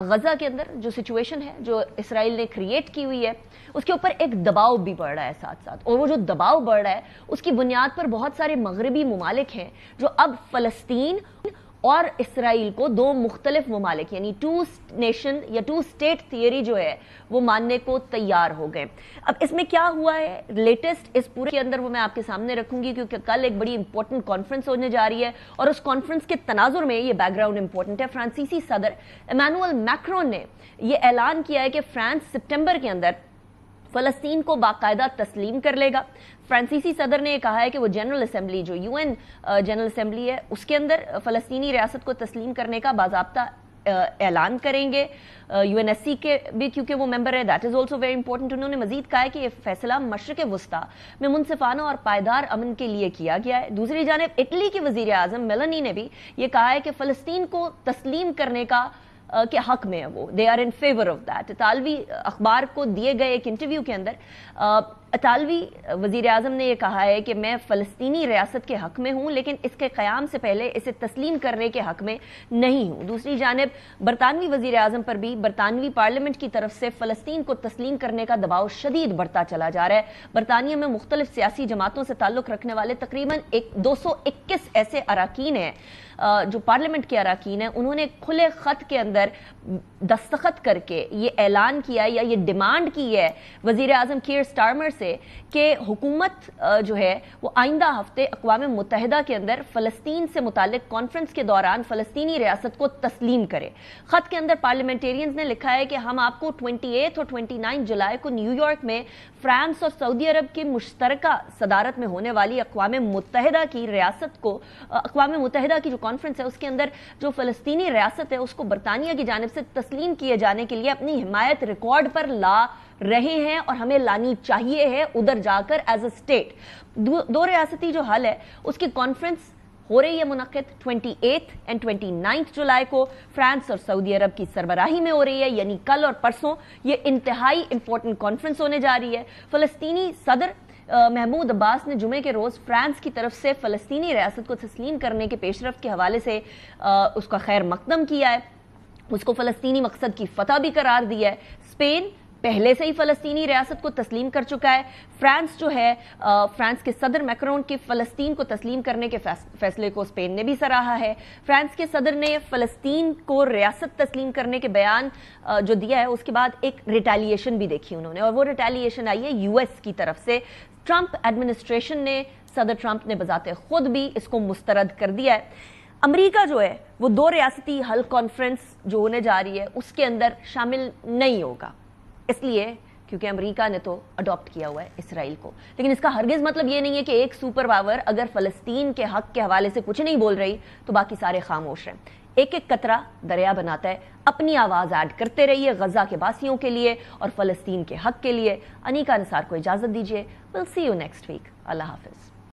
غزہ کے اندر جو سچویشن ہے جو اسرائیل نے کریٹ کی ہوئی ہے اس کے اوپر ایک دباؤ بھی بڑھ رہا ہے ساتھ ساتھ، اور وہ جو دباؤ بڑھ رہا ہے اس کی بنیاد پر بہت سارے مغربی ممالک ہیں جو اب فلسطین اور اسرائیل کو دو مختلف ممالک یعنی ٹو نیشن یا ٹو سٹیٹ تھیوری جو ہے وہ ماننے کو تیار ہو گئے۔ اب اس میں کیا ہوا ہے لیٹسٹ اس پورے کے اندر وہ میں آپ کے سامنے رکھوں گی، کیونکہ کل ایک بڑی امپورٹنٹ کانفرنس ہونے جا رہی ہے اور اس کانفرنس کے تناظر میں یہ بیک گراؤنڈ امپورٹنٹ ہے۔ فرانسیسی صدر ایمانوئل میکرون نے یہ اعلان کیا ہے کہ فرانس سپٹمبر کے اندر فلسطین کو باقاعدہ تسلیم کر لے گا۔ فرانسیسی صدر نے یہ کہا ہے کہ وہ جنرل اسمبلی جو یو این جنرل اسمبلی ہے اس کے اندر فلسطینی ریاست کو تسلیم کرنے کا باضابطہ اعلان کریں گے، یو این ایس سی کے بھی کیونکہ وہ ممبر ہے، that is also very important. انہوں نے مزید کہا ہے کہ یہ فیصلہ مشرق وسطیٰ میں منصفانہ اور پائیدار امن کے لیے کیا گیا ہے۔ دوسری جانب اٹلی کی وزیر اعظم میلانی نے بھی یہ کہا ہے کہ فلسطین کو تسلیم کرنے کا کے حق میں ہے، وہ they are in favour of that. اطالوی اخبار کو دیے گئے ایک انٹرویو کے اندر اطالوی وزیر اعظم نے یہ کہا ہے کہ میں فلسطینی ریاست کے حق میں ہوں لیکن اس کے قیام سے پہلے اسے تسلیم کرنے کے حق میں نہیں ہوں۔ دوسری جانب برطانوی وزیر اعظم پر بھی برطانوی پارلیمنٹ کی طرف سے فلسطین کو تسلیم کرنے کا دباؤ شدید بڑھتا چلا جا رہا ہے۔ برطانیہ میں مختلف سیاسی جماعتوں سے تعلق رکھنے والے تقریباً 221 ایسے اراکین ہیں جو پارلیمنٹ کے اراکین ہیں، انہوں نے کھلے خط کے اندر دستخط کر کے یہ اعلان کیا یا یہ ڈیمانڈ کی ہے وزیر اعظم کیئر سٹارمر سے کہ حکومت جو ہے وہ آئندہ ہفتے اقوام متحدہ کے اندر فلسطین سے متعلق کانفرنس کے دوران فلسطینی ریاست کو تسلیم کرے۔ خط کے اندر پارلیمنٹیرینز نے لکھا ہے کہ ہم آپ کو 28 اور 29 جولائی کو نیو یارک میں فرانس اور سعودی عرب کی مشترکہ صدارت میں ہونے والی اقوام متحدہ کی ریاست کو اقوام متحدہ کی جو کانفرنس ہے اس کے اندر جو فلسطینی ریاست ہے اس کو برطانیہ کی جانب سے تسلیم کیے جانے کے لیے اپنی حمایت ریکارڈ پر لا رہے ہیں اور ہمیں لانی چاہیے ہے ادھر جا کر ایز اے اسٹیٹ۔ دو ریاستی جو حل ہے اس کی کانفرنس ہو رہی ہے منعقد 28 اور 29 جولائی کو فرانس اور سعودی عرب کی سربراہی میں ہو رہی ہے، یعنی کل اور پرسوں یہ انتہائی امپورٹنٹ کانفرنس ہونے جا رہی ہے۔ فلسطینی صدر محمود عباس نے جمعے کے روز فرانس کی طرف سے فلسطینی ریاست کو تسلیم کرنے کے پیش رفت کے حوالے سے اس کا خیر مقدم کیا ہے، اس کو فلسطینی مقصد کی فتح بھی قرار دیا ہے۔ اسپین پہلے سے ہی فلسطینی ریاست کو تسلیم کر چکا ہے۔ فرانس جو ہے فرانس کے صدر میکرون کے فلسطین کو تسلیم کرنے کے فیصلے کو اسپین نے بھی سراہا ہے۔ فرانس کے صدر نے فلسطین کو ریاست تسلیم کرنے کے بیان جو دیا ہے اس کے بعد ایک ریٹیلیشن بھی دیکھی انہوں نے، اور وہ ریٹیلیشن آئی ہے یو ایس کی طرف سے۔ ٹرمپ ایڈمنسٹریشن نے صدر ٹرمپ نے بذات خود بھی اس کو مسترد کر دیا ہے۔ امریکہ جو ہے وہ دو ریاستی حل کانفرنس جو ہونے جا رہی ہے اس کے اندر شامل نہیں ہوگا، اس لیے کیونکہ امریکہ نے تو اڈاپٹ کیا ہوا ہے اسرائیل کو۔ لیکن اس کا ہرگز مطلب یہ نہیں ہے کہ ایک سپر پاور اگر فلسطین کے حق کے حوالے سے کچھ نہیں بول رہی تو باقی سارے خاموش ہیں۔ ایک ایک قطرہ دریا بناتا ہے، اپنی آواز ایڈ کرتے رہیے غزہ کے باسیوں کے لیے اور فلسطین کے حق کے لیے۔ انیکا نثار کو اجازت دیجیے، we'll see you next week۔ اللہ حافظ۔